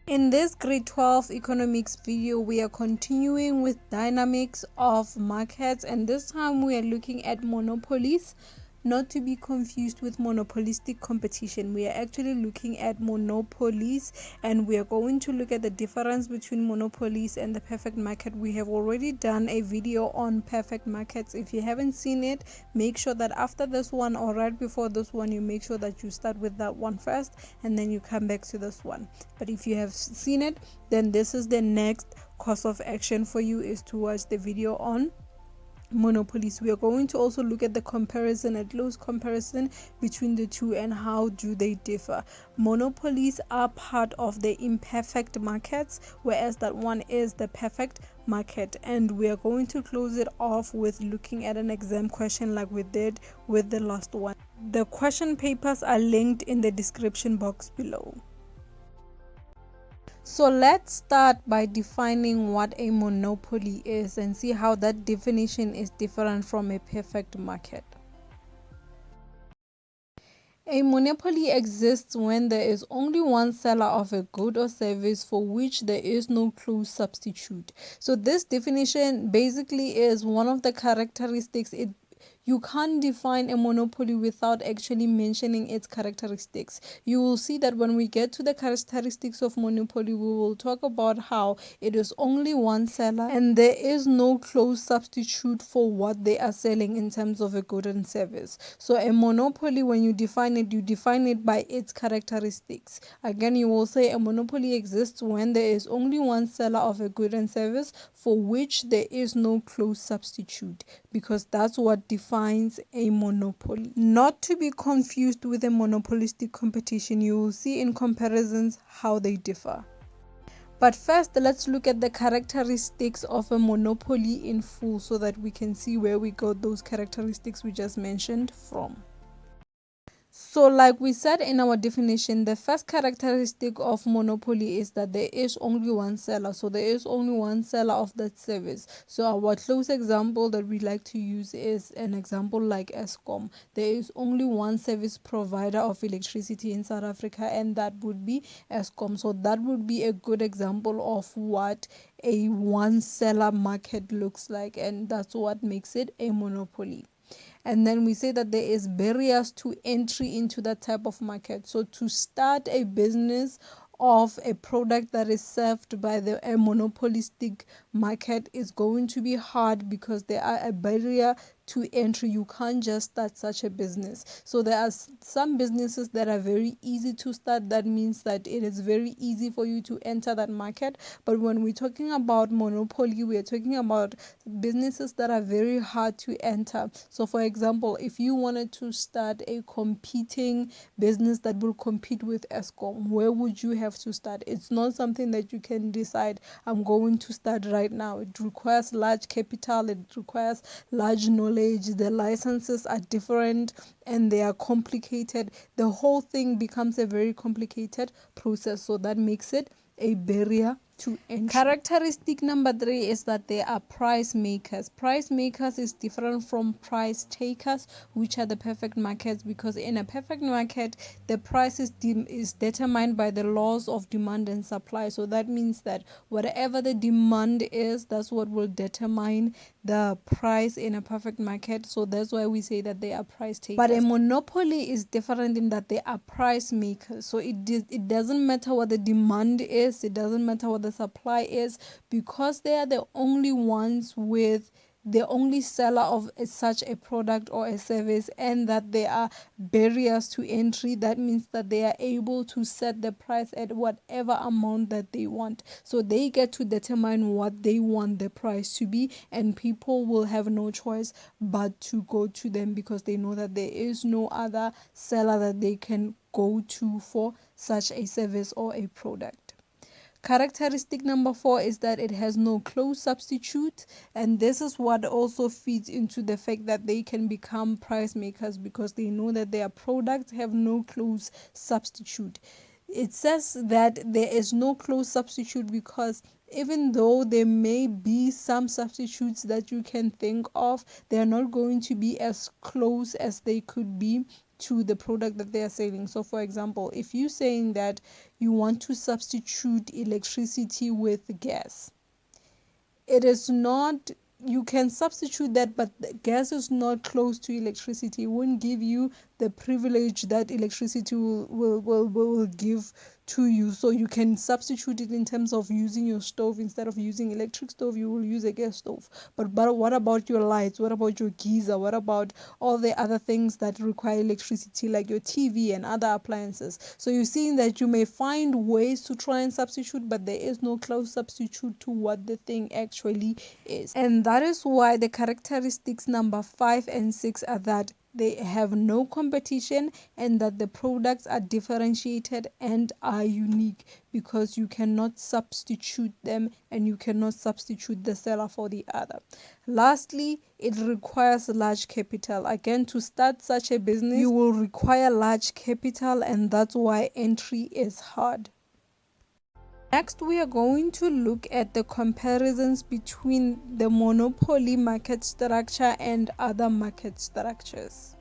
In this grade 12 economics video, we are continuing with dynamics of markets, and this time we are looking at monopolies, not to be confused with monopolistic competition. We are actually looking at monopolies, and we are going to look at the difference between monopolies and the perfect market. We have already done a video on perfect markets. If you haven't seen it, make sure that after this one or right before this one, you make sure that you start with that one first and then you come back to this one. But if you have seen it, then this is the next course of action for you, is to watch the video on monopolies. We are going to also look at the comparison, a close comparison between the two and how do they differ. Monopolies are part of the imperfect markets, whereas that one is the perfect market. And we are going to close it off with looking at an exam question like we did with the last one. The question papers are linked in the description box below. So let's start by defining what a monopoly is and see how that definition is different from a perfect market. A monopoly exists when there is only one seller of a good or service for which there is no close substitute. So this definition basically is one of the characteristics. You can't define a monopoly without actually mentioning its characteristics. You will see that when we get to the characteristics of monopoly, we will talk about how it is only one seller and there is no close substitute for what they are selling in terms of a good and service. So a monopoly, when you define it by its characteristics. Again, you will say a monopoly exists when there is only one seller of a good and service for which there is no close substitute, because that's what defines a monopoly. Not to be confused with a monopolistic competition. You will see in comparisons how they differ. But first, let's look at the characteristics of a monopoly in full so that we can see where we got those characteristics we just mentioned from. So like we said in our definition, the first characteristic of monopoly is that there is only one seller. So there is only one seller of that service. So our close example that we like to use is an example like Eskom. There is only one service provider of electricity in South Africa, and that would be Eskom. So that would be a good example of what a one seller market looks like, and that's what makes it a monopoly. And then we say that there is barriers to entry into that type of market. So to start a business of a product that is served by a monopolistic market is going to be hard, because there are a barrier to entry. You can't just start such a business. So there are some businesses that are very easy to start. That means that it is very easy for you to enter that market. But when we're talking about monopoly, we're talking about businesses that are very hard to enter. So for example, if you wanted to start a competing business that will compete with Eskom, where would you have to start? It's not something that you can decide, I'm going to start right now. It requires large capital, it requires large knowledge. The licenses are different and they are complicated. The whole thing becomes a very complicated process. So that makes it a barrier to entry. Characteristic number 3 is that they are price makers. Price makers is different from price takers, which are the perfect markets, because in a perfect market, the price is determined by the laws of demand and supply. So that means that whatever the demand is, that's what will determine the price in a perfect market. So that's why we say that they are price takers. But a monopoly is different in that they are price makers. So it doesn't matter what the demand is, it doesn't matter what the supply is, because they are the only ones with the only seller of such a product or a service, and that there are barriers to entry. That means that they are able to set the price at whatever amount that they want. So they get to determine what they want the price to be, and people will have no choice but to go to them, because they know that there is no other seller that they can go to for such a service or a product. Characteristic number 4 is that it has no close substitute, and this is what also feeds into the fact that they can become price makers, because they know that their products have no close substitute. It says that there is no close substitute because even though there may be some substitutes that you can think of, they are not going to be as close as they could be to the product that they are selling. So for example, if you're saying that you want to substitute electricity with gas, it is not, you can substitute that, but the gas is not close to electricity. It won't give you the privilege that electricity will give to you. So you can substitute it in terms of using your stove. Instead of using electric stove, you will use a gas stove. But what about your lights? What about your geyser? What about all the other things that require electricity, like your TV and other appliances? So you're seeing that you may find ways to try and substitute, but there is no close substitute to what the thing actually is. And that is why the characteristics number 5 and 6 are that they have no competition and that the products are differentiated and are unique, because you cannot substitute them and you cannot substitute the seller for the other. Lastly, it requires large capital. Again, to start such a business, you will require large capital, and that's why entry is hard. Next, we are going to look at the comparisons between the monopoly market structure and other market structures.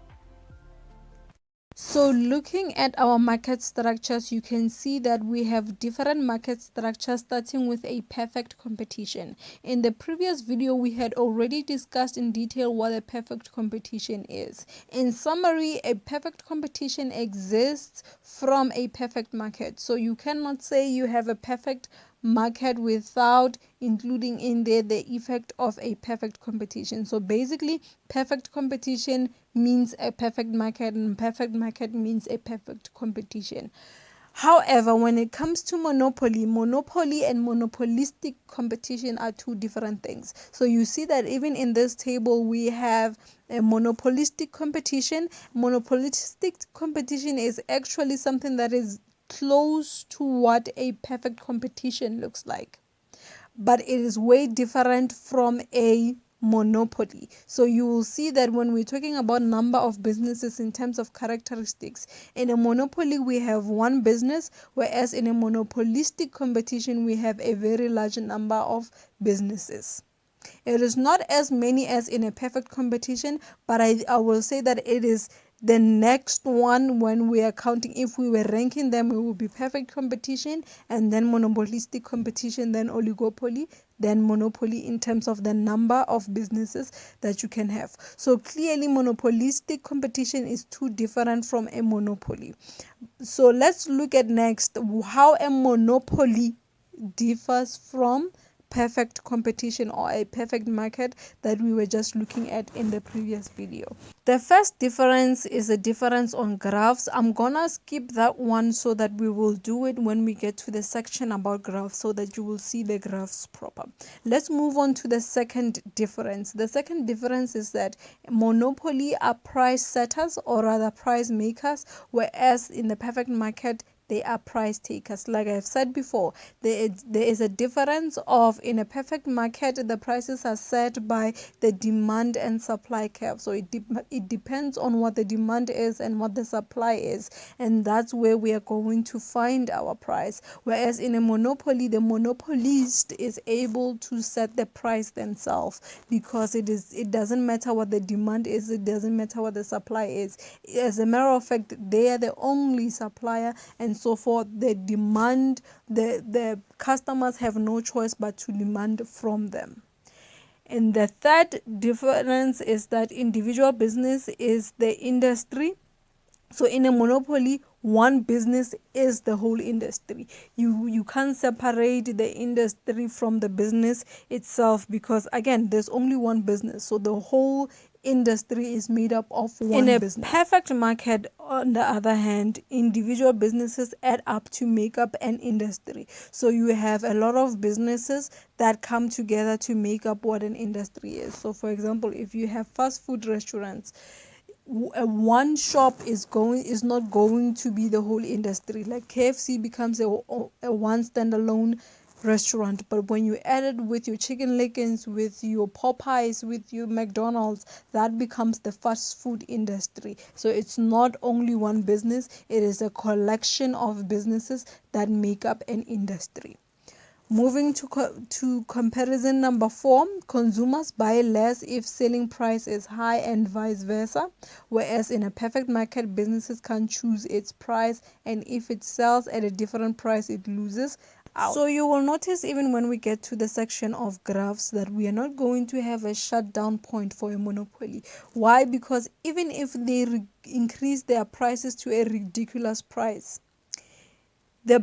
So looking at our market structures, you can see that we have different market structures, starting with a perfect competition. In the previous video, we had already discussed in detail what a perfect competition is. In summary, a perfect competition exists from a perfect market. So you cannot say you have a perfect market without including in there the effect of a perfect competition. So basically, perfect competition means a perfect market, and perfect market means a perfect competition. However, when it comes to monopoly and monopolistic competition are two different things. So you see that even in this table, we have a monopolistic competition. Monopolistic competition is actually something that is close to what a perfect competition looks like, but it is way different from a monopoly. So you will see that when we're talking about number of businesses in terms of characteristics, in a monopoly we have one business, whereas in a monopolistic competition we have a very large number of businesses. It is not as many as in a perfect competition, but I will say that it is the next one. When we are counting, if we were ranking them, it will be perfect competition, and then monopolistic competition, then oligopoly, then monopoly, in terms of the number of businesses that you can have. So clearly monopolistic competition is too different from a monopoly. So let's look at next how a monopoly differs from perfect competition or a perfect market that we were just looking at in the previous video. The first difference is a difference on graphs. I'm gonna skip that one so that we will do it when we get to the section about graphs, so that you will see the graphs proper. Let's move on to the second difference. The second difference is that monopoly are price setters, or rather price makers, whereas in the perfect market they are price takers. Like I've said before, there is a difference of, in a perfect market the prices are set by the demand and supply curve. So it depends on what the demand is and what the supply is, and that's where we are going to find our price. Whereas in a monopoly, the monopolist is able to set the price themselves, because it doesn't matter what the demand is, it doesn't matter what the supply is. As a matter of fact, they are the only supplier, and so forth. The demand, the customers have no choice but to demand from them. And the third difference is that individual business is the industry. So in a monopoly, one business is the whole industry. You can't separate the industry from the business itself, because again, there's only one business. So the whole industry is made up of one business. In a perfect market, on the other hand, individual businesses add up to make up an industry. So you have a lot of businesses that come together to make up what an industry is. So for example, if you have fast food restaurants, one shop is not going to be the whole industry. Like KFC becomes a one standalone restaurant, but when you add it with your chicken leggings, with your Popeyes, with your McDonald's, that becomes the fast food industry. So it's not only one business, it is a collection of businesses that make up an industry. Moving to comparison number 4, consumers buy less if selling price is high and vice versa, whereas in a perfect market, businesses can choose its price, and if it sells at a different price, it loses out. So you will notice even when we get to the section of graphs that we are not going to have a shutdown point for a monopoly. Why? Because even if they increase their prices to a ridiculous price, the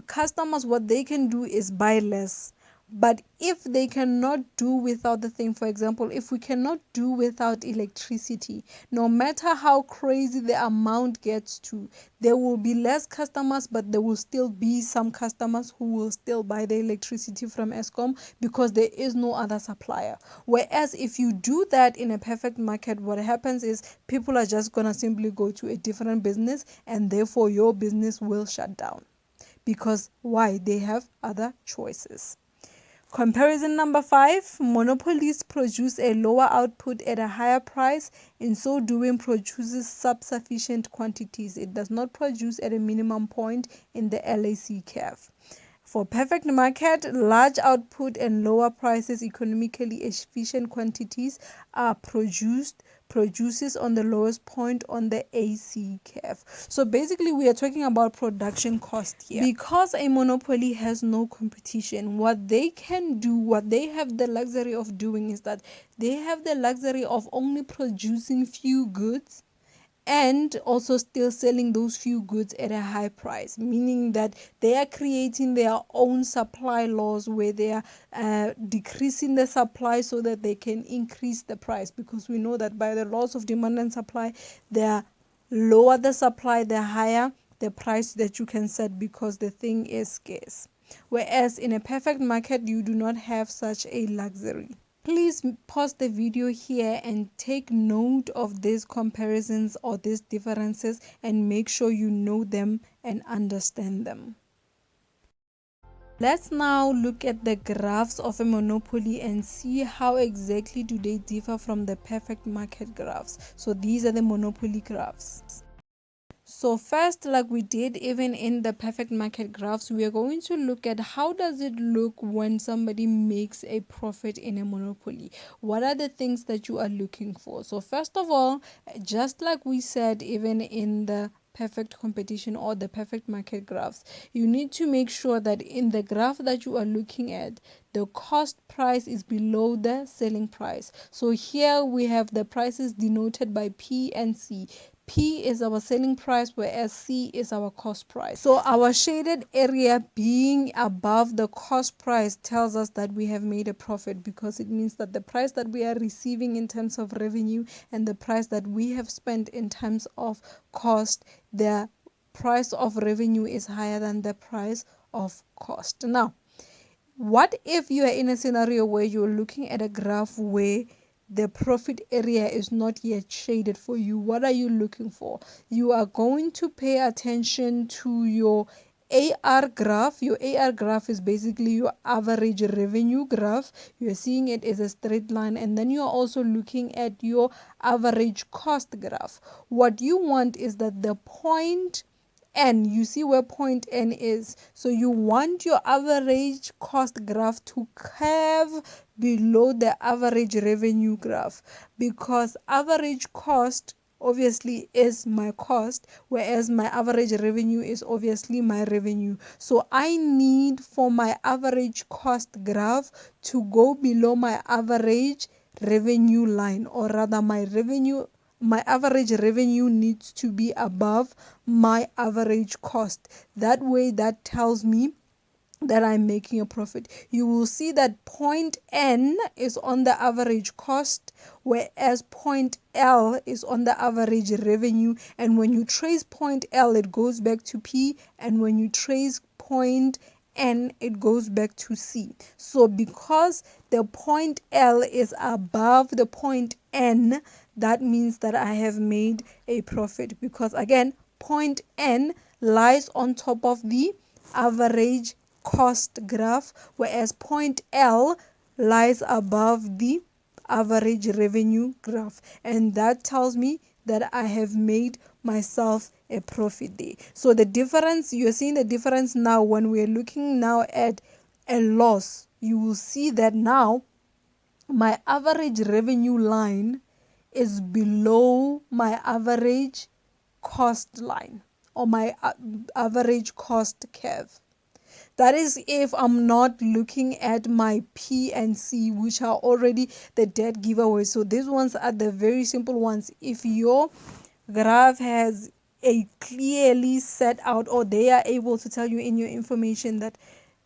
customers, what they can do is buy less. But if they cannot do without the thing, for example, if we cannot do without electricity, no matter how crazy the amount gets to, there will be less customers, but there will still be some customers who will still buy the electricity from Eskom because there is no other supplier. Whereas if you do that in a perfect market, what happens is people are just going to simply go to a different business, and therefore your business will shut down. Because why? They have other choices. Comparison number 5, monopolies produce a lower output at a higher price. In so doing, produces sufficient quantities. It does not produce at a minimum point in the LAC curve. For perfect market, large output and lower prices, economically efficient quantities are produces on the lowest point on the AC curve. So basically we are talking about production cost here. Because a monopoly has no competition, what they can do, what they have the luxury of doing is that they have the luxury of only producing few goods and also still selling those few goods at a high price, meaning that they are creating their own supply laws where they are decreasing the supply so that they can increase the price, because we know that by the laws of demand and supply, the lower the supply, the higher the price that you can set, because the thing is scarce. Whereas in a perfect market, you do not have such a luxury. Please pause the video here and take note of these comparisons or these differences and make sure you know them and understand them. Let's now look at the graphs of a monopoly and see how exactly do they differ from the perfect market graphs. So these are the monopoly graphs. So first, like we did even in the perfect market graphs, we are going to look at how does it look when somebody makes a profit in a monopoly. What are the things that you are looking for? So first of all, just like we said even in the perfect competition or the perfect market graphs, you need to make sure that in the graph that you are looking at, the cost price is below the selling price. So here we have the prices denoted by P and C. P is our selling price, whereas C is our cost price. So our shaded area being above the cost price tells us that we have made a profit, because it means that the price that we are receiving in terms of revenue and the price that we have spent in terms of cost, the price of revenue is higher than the price of cost. Now, what if you are in a scenario where you're looking at a graph where the profit area is not yet shaded for you? What are you looking for? You are going to pay attention to your AR graph. Your AR graph is basically your average revenue graph. You're seeing it as a straight line, and then you're also looking at your average cost graph. What you want is that the point N, you see where point N is. So you want your average cost graph to curve below the average revenue graph, because average cost obviously is my cost, whereas my average revenue is obviously my revenue. So I need for my average cost graph to go below my average revenue line, or rather my average revenue needs to be above my average cost. That way, that tells me that I'm making a profit. You will see that point N is on the average cost, whereas point L is on the average revenue. And when you trace point L, it goes back to P, and when you trace point N, it goes back to C. So because the point L is above the point N, that means that I have made a profit, because again, point N lies on top of the average cost graph, whereas point L lies above the average revenue graph, and that tells me that I have made myself a profit there. So the difference, you're seeing the difference now when we're looking now at a loss, you will see that now my average revenue line is below my average cost line, or my average cost curve. That is if I'm not looking at my P and C, which are already the dead giveaways. So these ones are the very simple ones. If your graph has a clearly set out, or they are able to tell you in your information that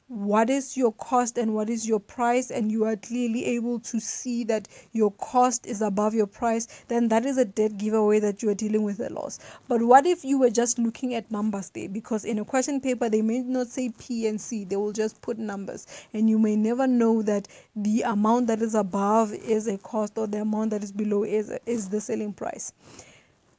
what is your cost and what is your price, and you are clearly able to see that your cost is above your price, then that is a dead giveaway that you are dealing with a loss. But what if you were just looking at numbers there? Because in a question paper they may not say P and C, they will just put numbers, and you may never know that the amount that is above is a cost, or the amount that is below is the selling price.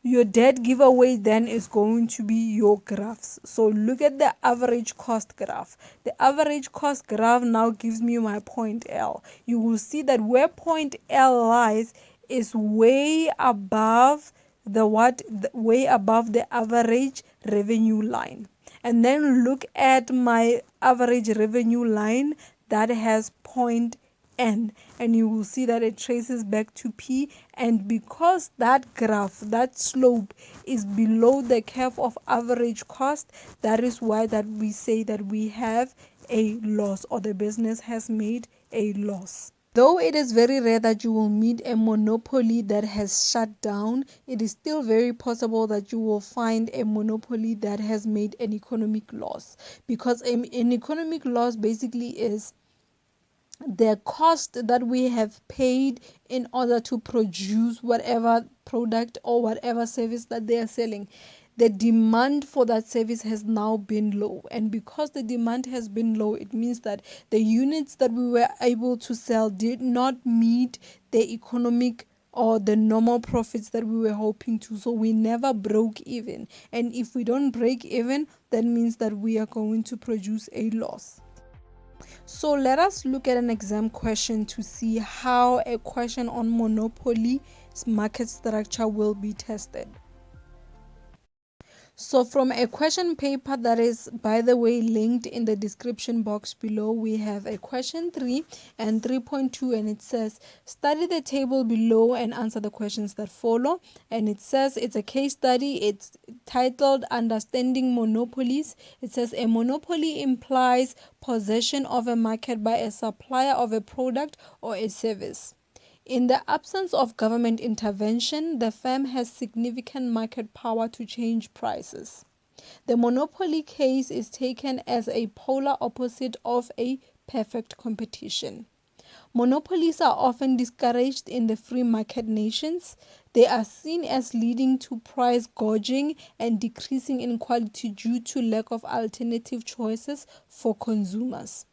Your dead giveaway then is going to be your graphs. So look at the average cost graph. The average cost graph now gives me my point L. You will see that where point L lies is way above way above the average revenue line. And then look at my average revenue line that has point N, and you will see that it traces back to P, and because that graph, that slope is below the curve of average cost, that is why that we say that we have a loss, or the business has made a loss. Though it is very rare that you will meet a monopoly that has shut down, it is still very possible that you will find a monopoly that has made an economic loss, because an economic loss basically is the cost that we have paid in order to produce whatever product or whatever service that they are selling. The demand for that service has now been low, and because the demand has been low, it means that the units that we were able to sell did not meet the economic or the normal profits that we were hoping to. So we never broke even, and if we don't break even, that means that we are going to produce a loss. So let us look at an exam question to see how a question on monopoly market structure will be tested. So from a question paper that is, by the way, linked in the description box below, we have a question 3 and 3.2, and it says study the table below and answer the questions that follow. And it says it's a case study. It's titled Understanding Monopolies. It says a monopoly implies possession of a market by a supplier of a product or a service. In the absence of government intervention, the firm has significant market power to change prices. The monopoly case is taken as a polar opposite of a perfect competition. Monopolies are often discouraged in the free market nations. They are seen as leading to price gouging and decreasing in quality due to lack of alternative choices for consumers.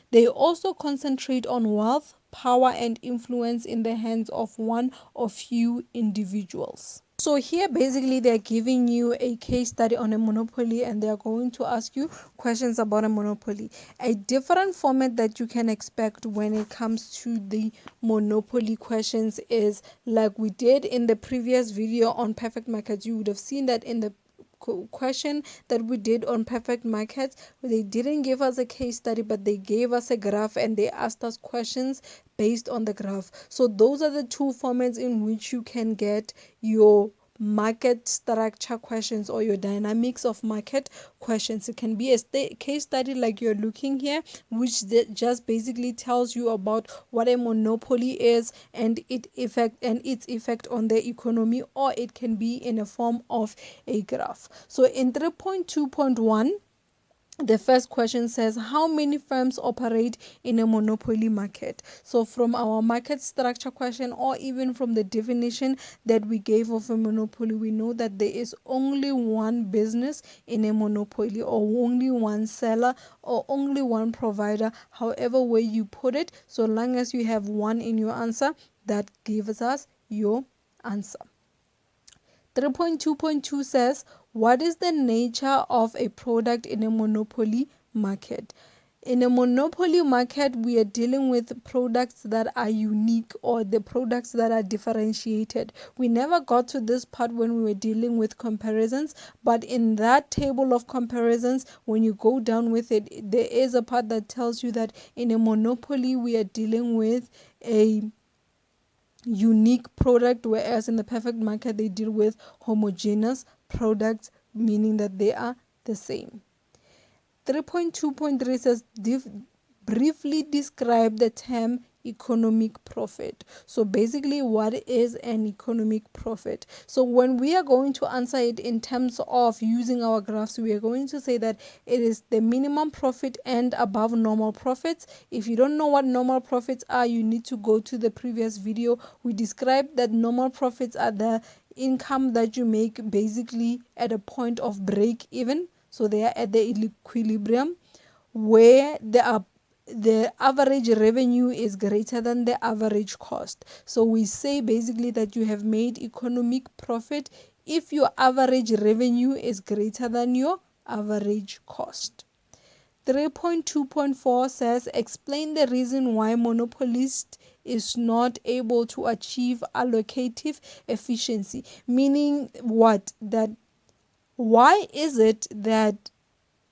They also concentrate on wealth, power, and influence in the hands of one or few individuals. So here basically they're giving you a case study on a monopoly, and they're going to ask you questions about a monopoly. A different format that you can expect when it comes to the monopoly questions is like we did in the previous video on perfect markets. You would have seen that in the question that we did on perfect markets, they didn't give us a case study, but they gave us a graph and they asked us questions based on the graph. So those are the two formats in which you can get your market structure questions or your dynamics of market questions. It can be a case study like you're looking here, which just basically tells you about what a monopoly is and its effect on the economy, or it can be in a form of a graph. So in 3.2.1, the first question says, how many firms operate in a monopoly market? So from our market structure question, or even from the definition that we gave of a monopoly, we know that there is only one business in a monopoly, or only one seller, or only one provider, however way you put it. So long as you have one in your answer, that gives us your answer. 3.2.2 says, what is the nature of a product in a monopoly market? In a monopoly market, we are dealing with products that are unique or the products that are differentiated. We never got to this part when we were dealing with comparisons, but in that table of comparisons, when you go down with it, there is a part that tells you that in a monopoly, we are dealing with a unique product, whereas in the perfect market, they deal with homogeneous products, meaning that they are the same. 3.2.3 says briefly describe the term economic profit. So basically, what is an economic profit? So when we are going to answer it in terms of using our graphs, we are going to say that it is the minimum profit and above normal profits. If you don't know what normal profits are, you need to go to the previous video. We described that normal profits are the income that you make basically at a point of break even. So they are at the equilibrium where the average revenue is greater than the average cost. So we say basically that you have made economic profit if your average revenue is greater than your average cost. 3.2.4 says explain the reason why monopolist is not able to achieve allocative efficiency. Meaning what? That why is it that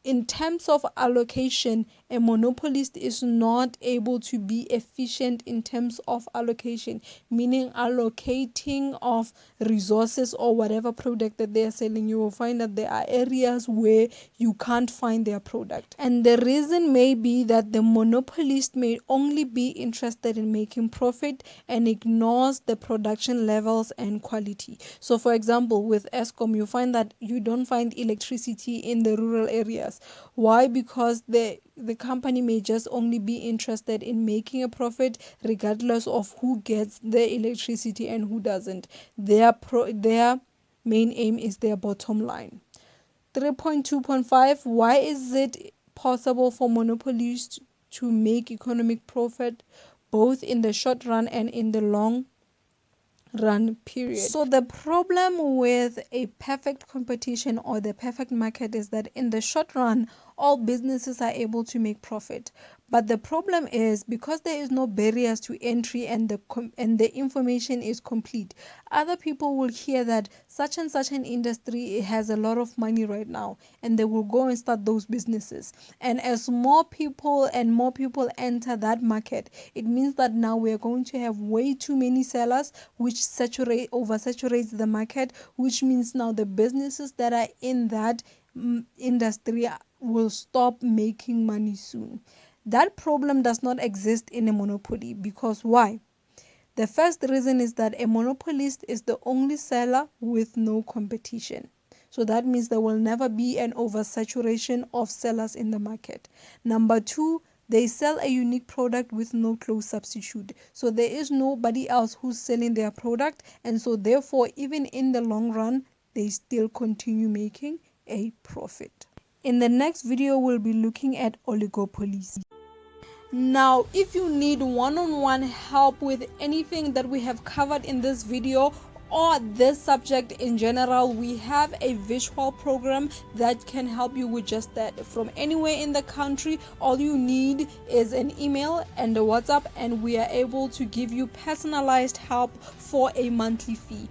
in terms of allocation, a monopolist is not able to be efficient in terms of allocation, meaning allocating of resources or whatever product that they are selling? You will find that there are areas where you can't find their product. And the reason may be that the monopolist may only be interested in making profit and ignores the production levels and quality. So for example, with Eskom, you find that you don't find electricity in the rural areas. Why? Because the company may just only be interested in making a profit regardless of who gets the electricity and who doesn't. Their main aim is their bottom line. 3.2.5 why is it possible for monopolists to make economic profit both in the short run and in the long run period? So the problem with a perfect competition or the perfect market is that in the short run all businesses are able to make profit, but the problem is because there is no barriers to entry and the information is complete, other people will hear that such and such an industry has a lot of money right now and they will go and start those businesses. And as more people enter that market, it means that now we are going to have way too many sellers, which oversaturates the market, which means now the businesses that are in that industry will stop making money soon. That problem does not exist in a monopoly because why? The first reason is that a monopolist is the only seller with no competition. So that means there will never be an oversaturation of sellers in the market. Number two, they sell a unique product with no close substitute. So there is nobody else who's selling their product, and so therefore even in the long run they still continue making a profit. In the next video, we'll be looking at oligopolies. Now, if you need one-on-one help with anything that we have covered in this video or this subject in general, we have a visual program that can help you with just that. From anywhere in the country, all you need is an email and a WhatsApp, and we are able to give you personalized help for a monthly fee.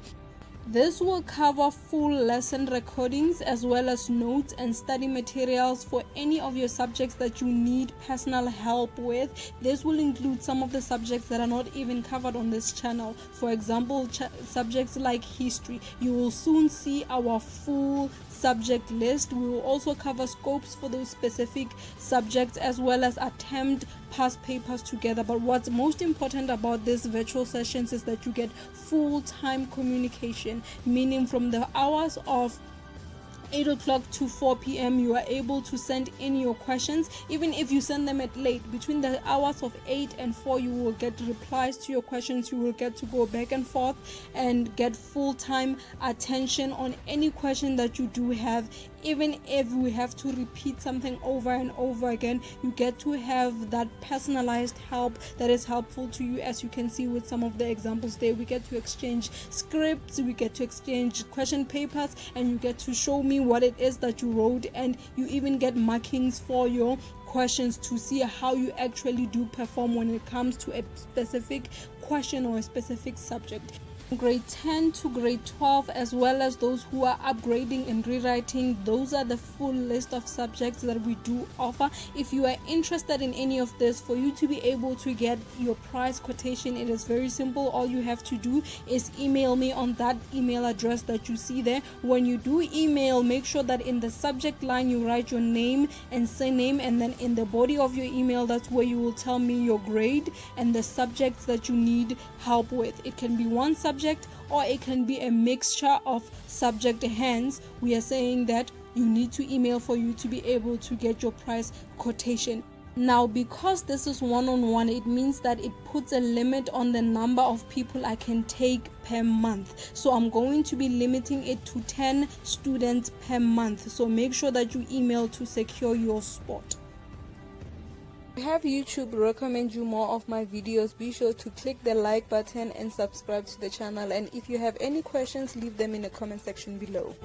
This will cover full lesson recordings as well as notes and study materials for any of your subjects that you need personal help with. This will include some of the subjects that are not even covered on this channel. For example, subjects like history. You will soon see our full subject list. We will also cover scopes for those specific subjects as well as attempt past papers together. But what's most important about these virtual sessions is that you get full-time communication, meaning from the hours of 8 o'clock to 4 p.m. you are able to send in your questions. Even if you send them at late, between the hours of 8 and 4 you will get replies to your questions. You will get to go back and forth and get full-time attention on any question that you do have. Even if we have to repeat something over and over again, you get to have that personalized help that is helpful to you. As you can see with some of the examples there, we get to exchange scripts, we get to exchange question papers, and you get to show me what it is that you wrote, and you even get markings for your questions to see how you actually do perform when it comes to a specific question or a specific subject. Grade 10 to grade 12, as well as those who are upgrading and rewriting, those are the full list of subjects that we do offer. If you are interested in any of this, for you to be able to get your price quotation, it is very simple. All you have to do is email me on that email address that you see there. When you do email, make sure that in the subject line you write your name and surname, and then in the body of your email, that's where you will tell me your grade and the subjects that you need help with. It can be one subject or it can be a mixture of subject. Hence, we are saying that you need to email for you to be able to get your price quotation. Now, because this is one-on-one, it means that it puts a limit on the number of people I can take per month. So I'm going to be limiting it to 10 students per month. So make sure that you email to secure your spot. Have YouTube recommend you more of my videos, be sure to click the like button and subscribe to the channel. And if you have any questions, leave them in the comment section below.